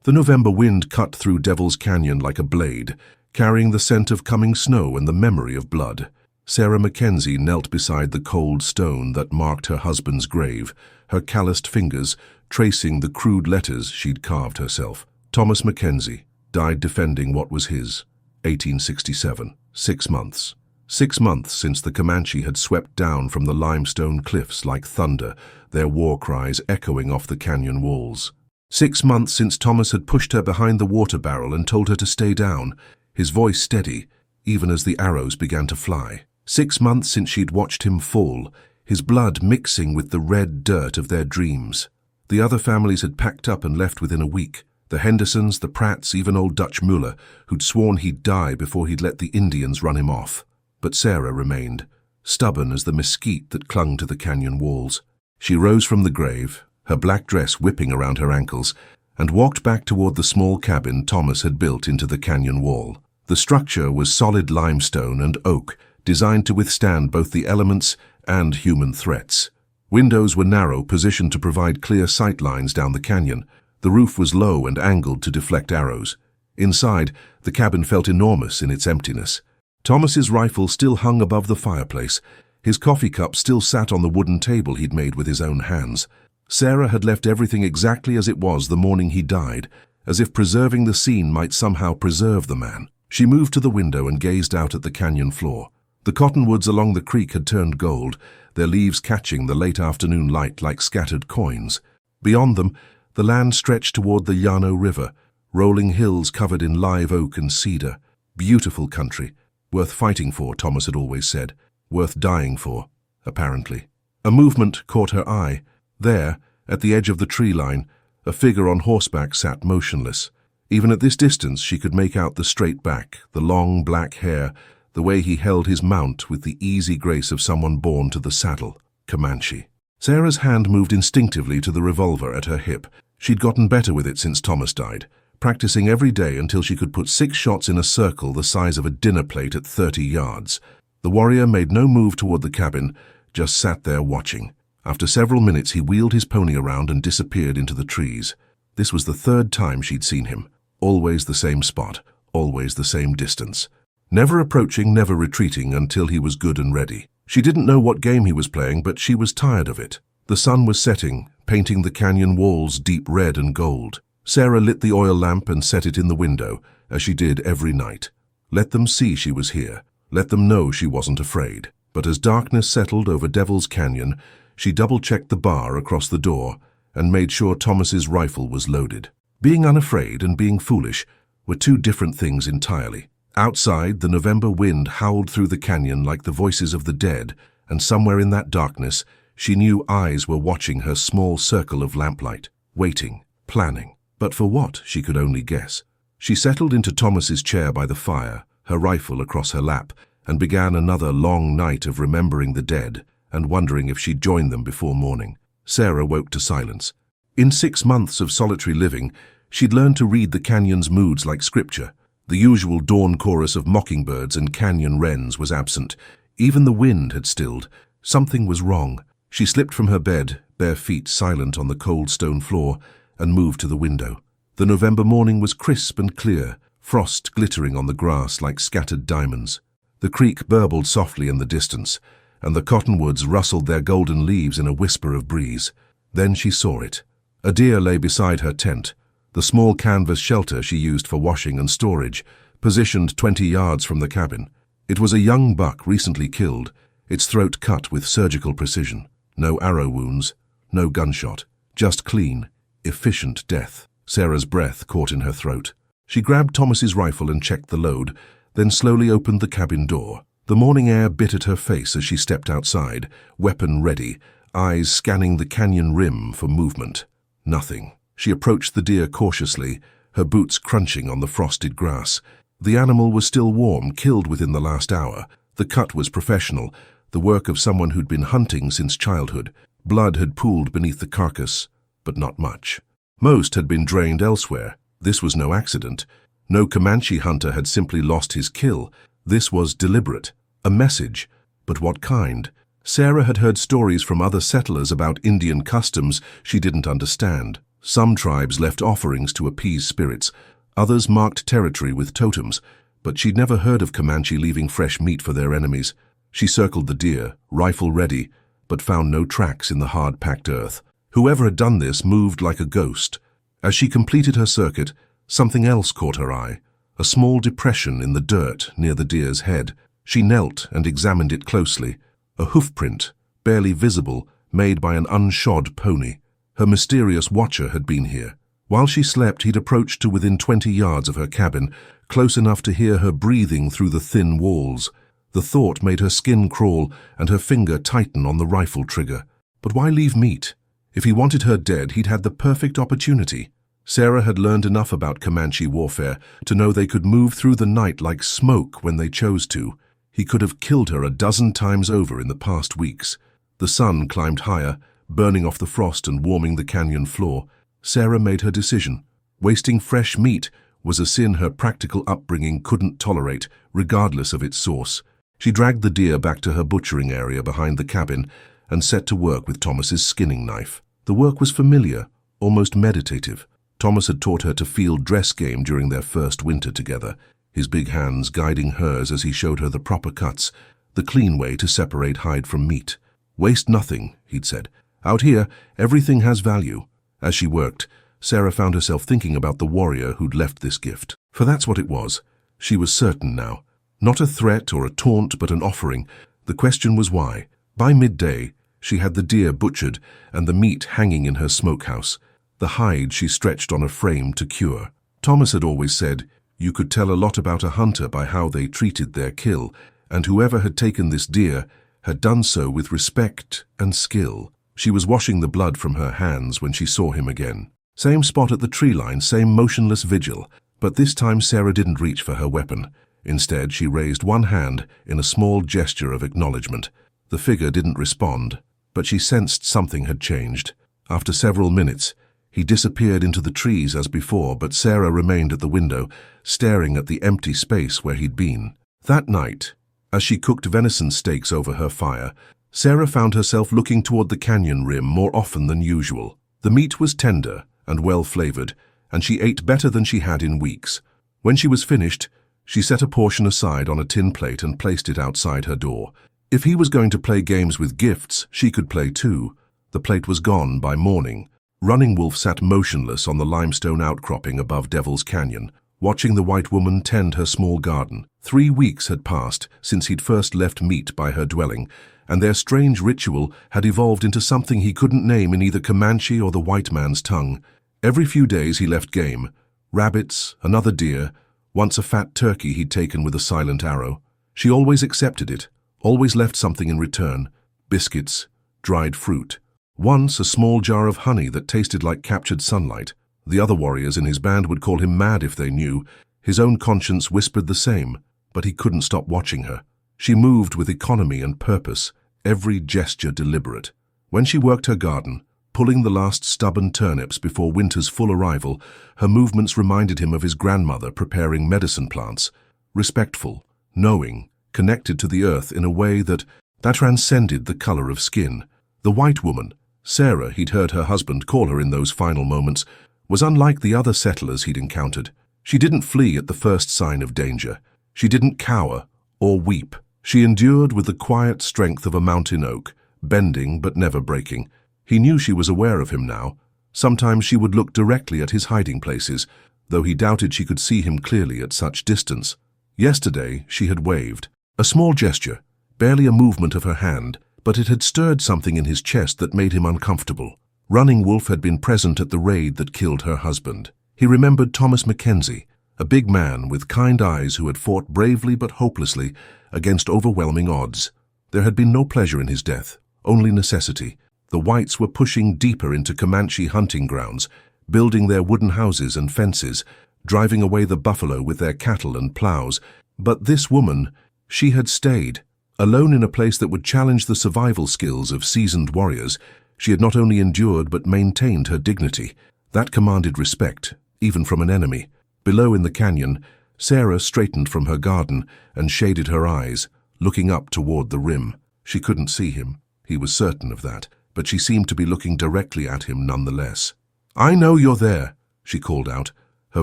The November wind cut through Devil's Canyon like a blade, carrying the scent of coming snow and the memory of blood. Sarah McKenzie knelt beside the cold stone that marked her husband's grave, her calloused fingers tracing the crude letters she'd carved herself. Thomas McKenzie died defending what was his. 1867. 6 months. 6 months since the Comanche had swept down from the limestone cliffs like thunder, their war cries echoing off the canyon walls. 6 months since Thomas had pushed her behind the water barrel and told her to stay down, his voice steady, even as the arrows began to fly. 6 months since she'd watched him fall, his blood mixing with the red dirt of their dreams. The other families had packed up and left within a week. The Hendersons, the Pratts, even old Dutch Muller, who'd sworn he'd die before he'd let the Indians run him off. But Sarah remained, stubborn as the mesquite that clung to the canyon walls. She rose from the grave, her black dress whipping around her ankles, and walked back toward the small cabin Thomas had built into the canyon wall. The structure was solid limestone and oak, designed to withstand both the elements and human threats. Windows were narrow, positioned to provide clear sight lines down the canyon. The roof was low and angled to deflect arrows. Inside, the cabin felt enormous in its emptiness. Thomas's rifle still hung above the fireplace. His coffee cup still sat on the wooden table he'd made with his own hands. Sarah had left everything exactly as it was the morning he died, as if preserving the scene might somehow preserve the man. She moved to the window and gazed out at the canyon floor. The cottonwoods along the creek had turned gold, their leaves catching the late afternoon light like scattered coins. Beyond them, the land stretched toward the Llano River, rolling hills covered in live oak and cedar. Beautiful country, worth fighting for, Thomas had always said, worth dying for, apparently. A movement caught her eye. There, at the edge of the tree line, a figure on horseback sat motionless. Even at this distance she could make out the straight back, the long black hair, the way he held his mount with the easy grace of someone born to the saddle. Comanche. Sarah's hand moved instinctively to the revolver at her hip. She'd gotten better with it since Thomas died, practicing every day until she could put 6 shots in a circle the size of a dinner plate at 30 yards. The warrior made no move toward the cabin, just sat there watching. After several minutes he wheeled his pony around and disappeared into the trees. This was the 3rd time she'd seen him. Always the same spot, always the same distance. Never approaching, never retreating until he was good and ready. She didn't know what game he was playing, but she was tired of it. The sun was setting, painting the canyon walls deep red and gold. Sarah lit the oil lamp and set it in the window, as she did every night. Let them see she was here. Let them know she wasn't afraid. But as darkness settled over Devil's Canyon, she double-checked the bar across the door and made sure Thomas's rifle was loaded. Being unafraid and being foolish were 2 different things entirely. Outside, the November wind howled through the canyon like the voices of the dead, and somewhere in that darkness, she knew eyes were watching her small circle of lamplight, waiting, planning. But for what, she could only guess. She settled into Thomas's chair by the fire, her rifle across her lap, and began another long night of remembering the dead and wondering if she'd join them before morning. Sarah woke to silence. In 6 months of solitary living, she'd learned to read the canyon's moods like scripture. The usual dawn chorus of mockingbirds and canyon wrens was absent. Even the wind had stilled. Something was wrong. She slipped from her bed, bare feet silent on the cold stone floor, and moved to the window. The November morning was crisp and clear, frost glittering on the grass like scattered diamonds. The creek burbled softly in the distance, and the cottonwoods rustled their golden leaves in a whisper of breeze. Then she saw it. A deer lay beside her tent, the small canvas shelter she used for washing and storage, positioned 20 yards from the cabin. It was a young buck recently killed, its throat cut with surgical precision. No arrow wounds, no gunshot, just clean, efficient death. Sarah's breath caught in her throat. She grabbed Thomas's rifle and checked the load, then slowly opened the cabin door. The morning air bit at her face as she stepped outside, weapon ready, eyes scanning the canyon rim for movement. Nothing. She approached the deer cautiously, her boots crunching on the frosted grass. The animal was still warm, killed within the last hour. The cut was professional, the work of someone who'd been hunting since childhood. Blood had pooled beneath the carcass, but not much. Most had been drained elsewhere. This was no accident. No Comanche hunter had simply lost his kill. This was deliberate. A message. But what kind? Sarah had heard stories from other settlers about Indian customs she didn't understand. Some tribes left offerings to appease spirits, others marked territory with totems, but she'd never heard of Comanche leaving fresh meat for their enemies. She circled the deer, rifle ready, but found no tracks in the hard-packed earth. Whoever had done this moved like a ghost. As she completed her circuit, something else caught her eye, a small depression in the dirt near the deer's head. She knelt and examined it closely, a hoofprint, barely visible, made by an unshod pony. Her mysterious watcher had been here. While she slept, he'd approached to within 20 yards of her cabin, close enough to hear her breathing through the thin walls. The thought made her skin crawl and her finger tighten on the rifle trigger. But why leave meat? If he wanted her dead, he'd had the perfect opportunity. Sarah had learned enough about Comanche warfare to know they could move through the night like smoke when they chose to. He could have killed her a dozen times over in the past weeks. The sun climbed higher, burning off the frost and warming the canyon floor. Sarah made her decision. Wasting fresh meat was a sin her practical upbringing couldn't tolerate, regardless of its source. She dragged the deer back to her butchering area behind the cabin and set to work with Thomas's skinning knife. The work was familiar, almost meditative. Thomas had taught her to field dress game during their first winter together, his big hands guiding hers as he showed her the proper cuts, the clean way to separate hide from meat. "Waste nothing," he'd said. "Out here, everything has value." As she worked, Sarah found herself thinking about the warrior who'd left this gift. For that's what it was. She was certain now. Not a threat or a taunt, but an offering. The question was why. By midday, she had the deer butchered and the meat hanging in her smokehouse. The hide she stretched on a frame to cure. Thomas had always said, you could tell a lot about a hunter by how they treated their kill, and whoever had taken this deer had done so with respect and skill. She was washing the blood from her hands when she saw him again. Same spot at the tree line, same motionless vigil, but this time Sarah didn't reach for her weapon. Instead, she raised one hand in a small gesture of acknowledgement. The figure didn't respond, but she sensed something had changed. After several minutes, he disappeared into the trees as before, but Sarah remained at the window, staring at the empty space where he'd been. That night, as she cooked venison steaks over her fire, Sarah found herself looking toward the canyon rim more often than usual. The meat was tender and well-flavored, and she ate better than she had in weeks. When she was finished, she set a portion aside on a tin plate and placed it outside her door. If he was going to play games with gifts, she could play too. The plate was gone by morning. Running Wolf sat motionless on the limestone outcropping above Devil's Canyon, watching the white woman tend her small garden. 3 weeks had passed since he'd first left meat by her dwelling, and their strange ritual had evolved into something he couldn't name in either Comanche or the white man's tongue. Every few days he left game, rabbits, another deer, once a fat turkey he'd taken with a silent arrow. She always accepted it, always left something in return, biscuits, dried fruit. Once a small jar of honey that tasted like captured sunlight. The other warriors in his band would call him mad if they knew. His own conscience whispered the same, but he couldn't stop watching her. She moved with economy and purpose, every gesture deliberate. When she worked her garden, pulling the last stubborn turnips before winter's full arrival, her movements reminded him of his grandmother preparing medicine plants, respectful, knowing, connected to the earth in a way that transcended the color of skin. The white woman, Sarah, he'd heard her husband call her in those final moments, was unlike the other settlers he'd encountered. She didn't flee at the first sign of danger. She didn't cower or weep. She endured with the quiet strength of a mountain oak, bending but never breaking. He knew she was aware of him now. Sometimes she would look directly at his hiding places, though he doubted she could see him clearly at such distance. Yesterday she had waved. A small gesture, barely a movement of her hand, but it had stirred something in his chest that made him uncomfortable. Running Wolf had been present at the raid that killed her husband. He remembered Thomas McKenzie, a big man with kind eyes who had fought bravely but hopelessly against overwhelming odds. There had been no pleasure in his death, only necessity. The whites were pushing deeper into Comanche hunting grounds, building their wooden houses and fences, driving away the buffalo with their cattle and plows. But this woman, she had stayed. Alone in a place that would challenge the survival skills of seasoned warriors, she had not only endured but maintained her dignity. That commanded respect, even from an enemy. Below in the canyon, Sarah straightened from her garden and shaded her eyes, looking up toward the rim. She couldn't see him, he was certain of that, but she seemed to be looking directly at him nonetheless. "I know you're there," she called out, her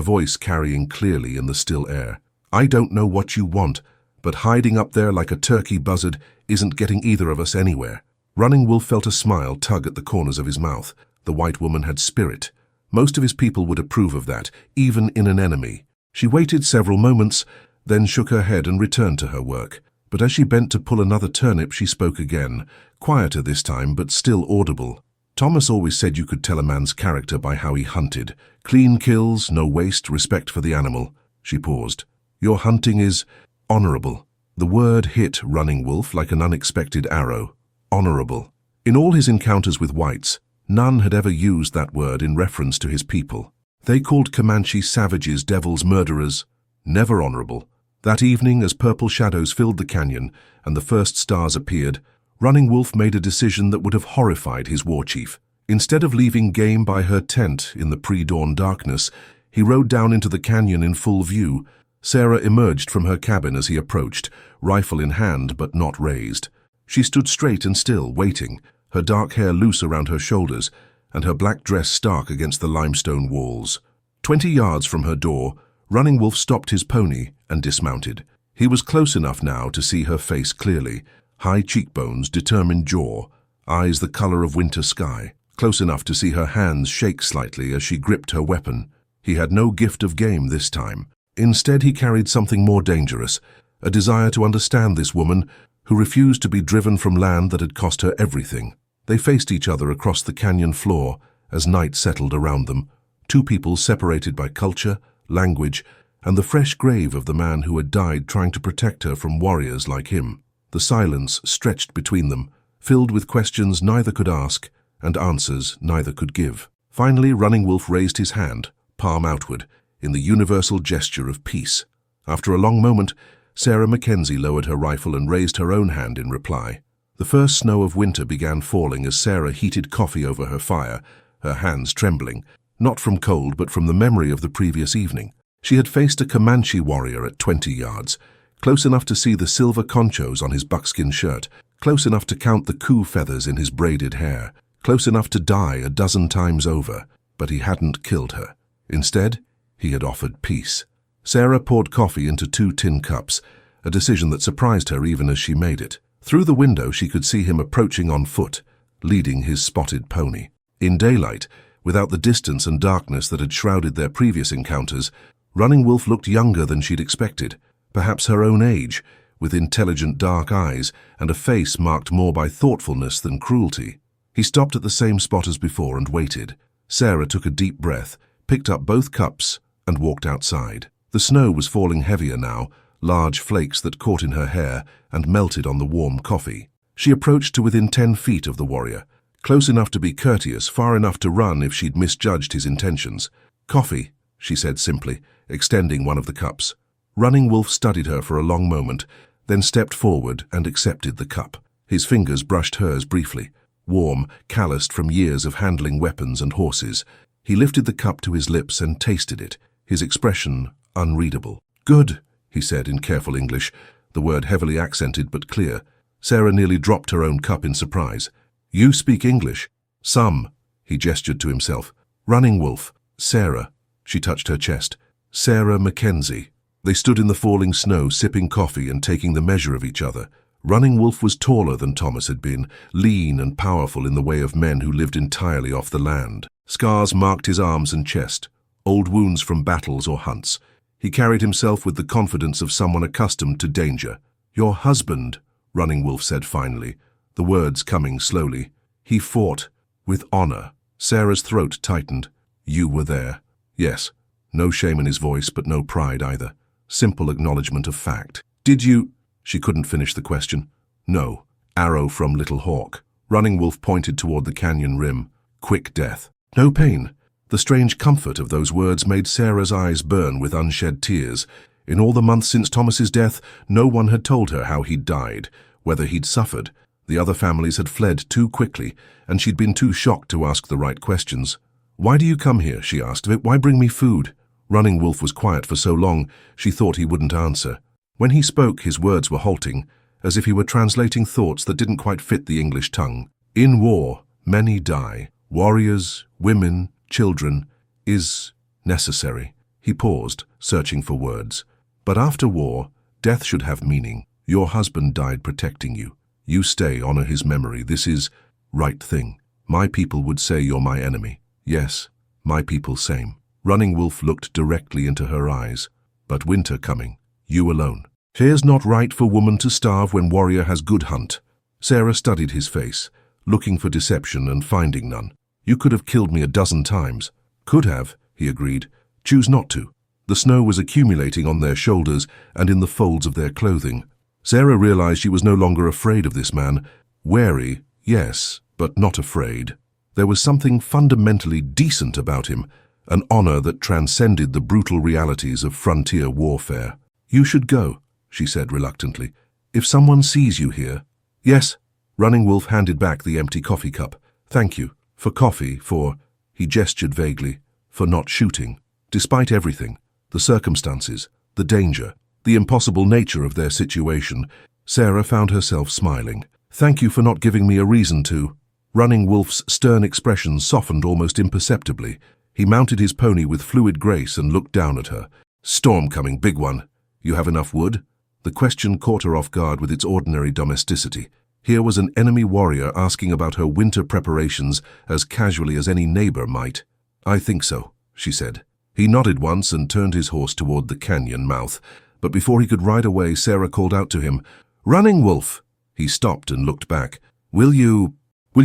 voice carrying clearly in the still air. "I don't know what you want, but hiding up there like a turkey buzzard isn't getting either of us anywhere." Running Wolf felt a smile tug at the corners of his mouth. The white woman had spirit. Most of his people would approve of that, even in an enemy. She waited several moments, then shook her head and returned to her work. But as she bent to pull another turnip, she spoke again, quieter this time, but still audible. "Thomas always said you could tell a man's character by how he hunted. Clean kills, no waste, respect for the animal." She paused. "Your hunting is honorable." The word hit Running Wolf like an unexpected arrow. Honorable. In all his encounters with whites, none had ever used that word in reference to his people. They called Comanche savages, devils, murderers. Never honorable. That evening, as purple shadows filled the canyon and the first stars appeared, Running Wolf made a decision that would have horrified his war chief. Instead of leaving game by her tent in the pre-dawn darkness, he rode down into the canyon in full view. Sarah emerged from her cabin as he approached, rifle in hand but not raised. She stood straight and still, waiting, her dark hair loose around her shoulders and her black dress stark against the limestone walls. 20 yards from her door, Running Wolf stopped his pony and dismounted. He was close enough now to see her face clearly. High cheekbones, determined jaw, eyes the color of winter sky. Close enough to see her hands shake slightly as she gripped her weapon. He had no gift of game this time. Instead, he carried something more dangerous, a desire to understand this woman who refused to be driven from land that had cost her everything. They faced each other across the canyon floor as night settled around them, two people separated by culture, language, and the fresh grave of the man who had died trying to protect her from warriors like him. The silence stretched between them, filled with questions neither could ask and answers neither could give. Finally, Running Wolf raised his hand, palm outward, in the universal gesture of peace. After a long moment, Sarah McKenzie lowered her rifle and raised her own hand in reply. The first snow of winter began falling as Sarah heated coffee over her fire, her hands trembling, not from cold but from the memory of the previous evening. She had faced a Comanche warrior at 20 yards, close enough to see the silver conchos on his buckskin shirt, close enough to count the coup feathers in his braided hair, close enough to die a dozen times over, but he hadn't killed her. Instead, he had offered peace. Sarah poured coffee into 2 tin cups, a decision that surprised her even as she made it. Through the window, she could see him approaching on foot, leading his spotted pony. In daylight, without the distance and darkness that had shrouded their previous encounters, Running Wolf looked younger than she'd expected, perhaps her own age, with intelligent dark eyes and a face marked more by thoughtfulness than cruelty. He stopped at the same spot as before and waited. Sarah took a deep breath, picked up both cups, and walked outside. The snow was falling heavier now, large flakes that caught in her hair and melted on the warm coffee. She approached to within 10 feet of the warrior, close enough to be courteous, far enough to run if she'd misjudged his intentions. "Coffee," she said simply, extending one of the cups. Running Wolf studied her for a long moment, then stepped forward and accepted the cup. His fingers brushed hers briefly, warm, calloused from years of handling weapons and horses. He lifted the cup to his lips and tasted it, his expression unreadable. "Good," he said in careful English, the word heavily accented but clear. Sarah nearly dropped her own cup in surprise. "You speak English?" "Some," he gestured to himself. "Running Wolf." "Sarah." She touched her chest. "Sarah McKenzie." They stood in the falling snow, sipping coffee and taking the measure of each other. Running Wolf was taller than Thomas had been, lean and powerful in the way of men who lived entirely off the land. Scars marked his arms and chest, old wounds from battles or hunts. He carried himself with the confidence of someone accustomed to danger. "Your husband," Running Wolf said finally, the words coming slowly. "He fought with honor." Sarah's throat tightened. "You were there." "Yes." No shame in his voice, but no pride either. Simple acknowledgement of fact. "Did you—" She couldn't finish the question. "No. Arrow from Little Hawk." Running Wolf pointed toward the canyon rim. "Quick death. No pain." The strange comfort of those words made Sarah's eyes burn with unshed tears. In all the months since Thomas's death, no one had told her how he'd died, whether he'd suffered. The other families had fled too quickly, and she'd been too shocked to ask the right questions. "Why do you come here?" she asked. "Why bring me food?" Running Wolf was quiet for so long, she thought he wouldn't answer. When he spoke, his words were halting, as if he were translating thoughts that didn't quite fit the English tongue. "In war, many die. Warriors, women, children, is necessary. He paused, searching for words. But after war, death should have meaning. Your husband died protecting you. You stay, honor his memory. This is right thing. My people would say you're my enemy. Yes, my people same. Running Wolf looked directly into her eyes. But winter coming. You alone. Here's not right for woman to starve when warrior has good hunt. Sarah studied his face, looking for deception and finding none. You could have killed me a dozen times. Could have, he agreed. Choose not to. The snow was accumulating on their shoulders and in the folds of their clothing. Sarah realized she was no longer afraid of this man. Wary, yes, but not afraid. There was something fundamentally decent about him, an honor that transcended the brutal realities of frontier warfare. You should go, she said reluctantly. If someone sees you here. Yes. Running Wolf handed back the empty coffee cup. Thank you. For coffee, for, he gestured vaguely, for not shooting. Despite everything, the circumstances, the danger, the impossible nature of their situation, Sarah found herself smiling. Thank you for not giving me a reason to. Running Wolf's stern expression softened almost imperceptibly. He mounted his pony with fluid grace and looked down at her. Storm coming, big one. You have enough wood? The question caught her off guard with its ordinary domesticity. Here was an enemy warrior asking about her winter preparations as casually as any neighbor might. I think so, she said. He nodded once and turned his horse toward the canyon mouth, but before he could ride away, Sarah called out to him, Running Wolf! He stopped and looked back. Will you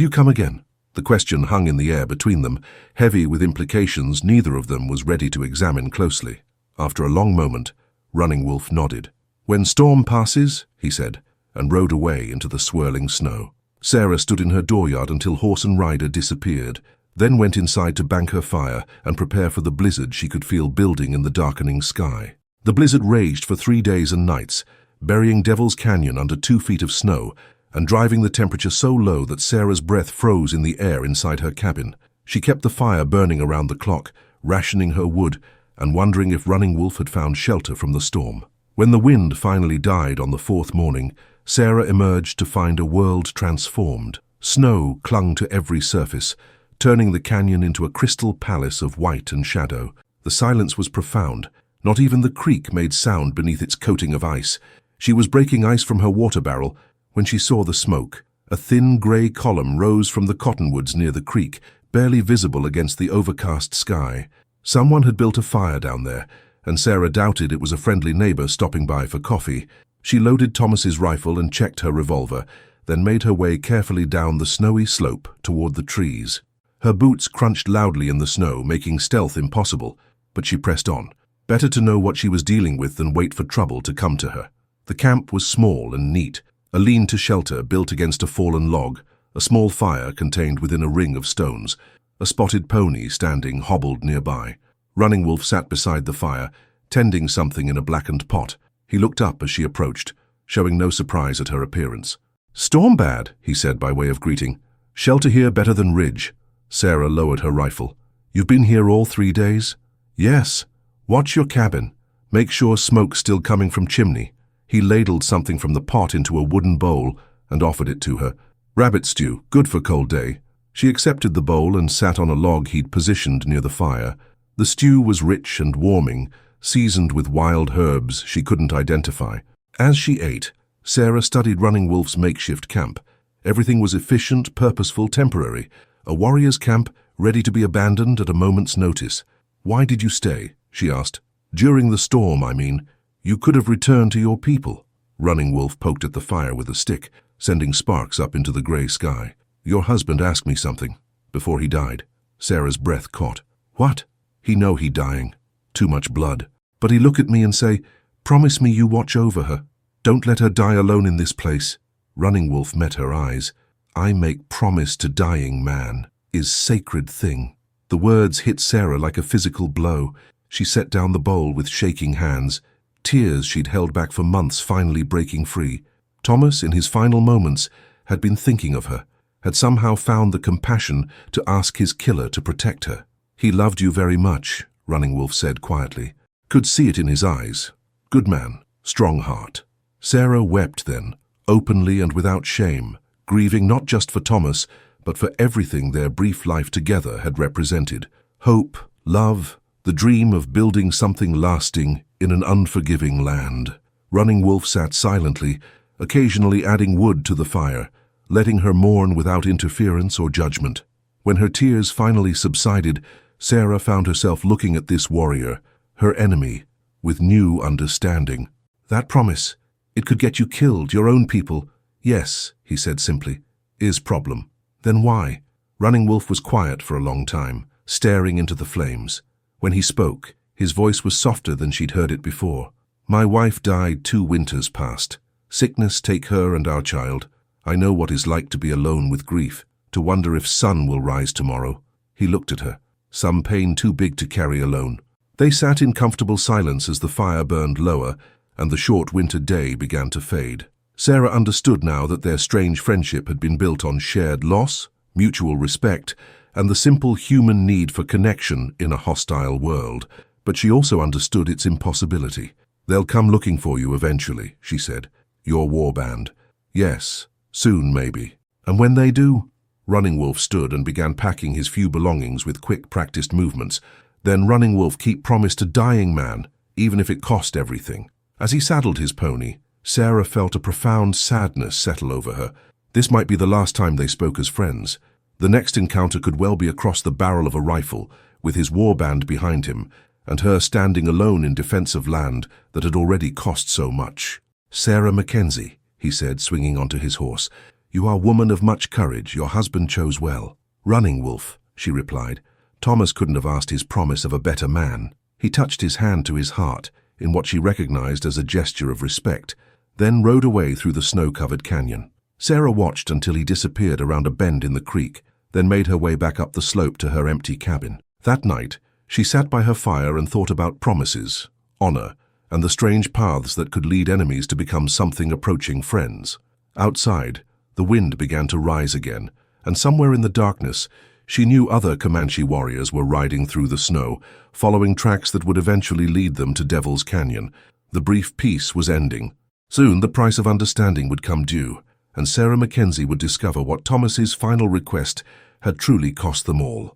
come again? The question hung in the air between them, heavy with implications neither of them was ready to examine closely. After a long moment, Running Wolf nodded. When storm passes, he said, and rode away into the swirling snow. Sarah stood in her dooryard until horse and rider disappeared, then went inside to bank her fire and prepare for the blizzard she could feel building in the darkening sky. The blizzard raged for 3 days and nights, burying Devil's Canyon under 2 feet of snow and driving the temperature so low that Sarah's breath froze in the air inside her cabin. She kept the fire burning around the clock, rationing her wood and wondering if Running Wolf had found shelter from the storm. When the wind finally died on the 4th morning, Sarah emerged to find a world transformed. Snow clung to every surface, turning the canyon into a crystal palace of white and shadow. The silence was profound. Not even the creek made sound beneath its coating of ice. She was breaking ice from her water barrel when she saw the smoke. A thin gray column rose from the cottonwoods near the creek, barely visible against the overcast sky. Someone had built a fire down there, and Sarah doubted it was a friendly neighbor stopping by for coffee. She loaded Thomas's rifle and checked her revolver, then made her way carefully down the snowy slope toward the trees. Her boots crunched loudly in the snow, making stealth impossible, but she pressed on. Better to know what she was dealing with than wait for trouble to come to her. The camp was small and neat, a lean-to shelter built against a fallen log, a small fire contained within a ring of stones, a spotted pony standing hobbled nearby. Running Wolf sat beside the fire, tending something in a blackened pot. He looked up as she approached, showing no surprise at her appearance. Storm bad, he said by way of greeting. Shelter here better than ridge. Sarah lowered her rifle. You've been here all 3 days? Yes. Watch your cabin. Make sure smoke's still coming from chimney. He ladled something from the pot into a wooden bowl and offered it to her. Rabbit stew, good for cold day. She accepted the bowl and sat on a log he'd positioned near the fire. The stew was rich and warming, seasoned with wild herbs she couldn't identify. As she ate, Sarah studied Running Wolf's makeshift camp. Everything was efficient, purposeful, temporary. A warrior's camp ready to be abandoned at a moment's notice. Why did you stay? She asked. During the storm, I mean. You could have returned to your people. Running Wolf poked at the fire with a stick, sending sparks up into the gray sky. Your husband asked me something before he died. Sarah's breath caught. What? He know he dying. Too much blood. But he look at me and say, promise me you watch over her. Don't let her die alone in this place. Running Wolf met her eyes. I make promise to dying man is sacred thing. The words hit Sarah like a physical blow. She set down the bowl with shaking hands. Tears she'd held back for months finally breaking free. Thomas, in his final moments, had been thinking of her, had somehow found the compassion to ask his killer to protect her. He loved you very much, Running Wolf said quietly. Could see it in his eyes. Good man, strong heart. Sarah wept then, openly and without shame, grieving not just for Thomas, but for everything their brief life together had represented. Hope, love, the dream of building something lasting in an unforgiving land. Running Wolf sat silently, occasionally adding wood to the fire, letting her mourn without interference or judgment. When her tears finally subsided, Sarah found herself looking at this warrior, her enemy, with new understanding. "That promise, it could get you killed, your own people." "Yes," he said simply. "Is problem." "Then why?" Running Wolf was quiet for a long time, staring into the flames. When he spoke, his voice was softer than she'd heard it before. "My wife died 2 winters past. Sickness take her and our child. I know what it's like to be alone with grief, to wonder if sun will rise tomorrow." He looked at her, some pain too big to carry alone. They sat in comfortable silence as the fire burned lower and the short winter day began to fade. Sarah understood now that their strange friendship had been built on shared loss, mutual respect, and the simple human need for connection in a hostile world. But she also understood its impossibility. "They'll come looking for you eventually," she said. "Your war band." "Yes, soon maybe." "And when they do?" Running Wolf stood and began packing his few belongings with quick, practiced movements. Then Running Wolf promised a dying man, even if it cost everything. As he saddled his pony, Sarah felt a profound sadness settle over her. This might be the last time they spoke as friends. The next encounter could well be across the barrel of a rifle, with his warband behind him, and her standing alone in defense of land that had already cost so much. "Sarah McKenzie," he said, swinging onto his horse. "You are a woman of much courage. Your husband chose well." "Running Wolf," she replied. Thomas couldn't have asked his promise of a better man. He touched his hand to his heart, in what she recognized as a gesture of respect, then rode away through the snow-covered canyon. Sarah watched until he disappeared around a bend in the creek, then made her way back up the slope to her empty cabin. That night, she sat by her fire and thought about promises, honor, and the strange paths that could lead enemies to become something approaching friends. Outside, the wind began to rise again, and somewhere in the darkness, she knew other Comanche warriors were riding through the snow, following tracks that would eventually lead them to Devil's Canyon. The brief peace was ending. Soon the price of understanding would come due, and Sarah McKenzie would discover what Thomas's final request had truly cost them all.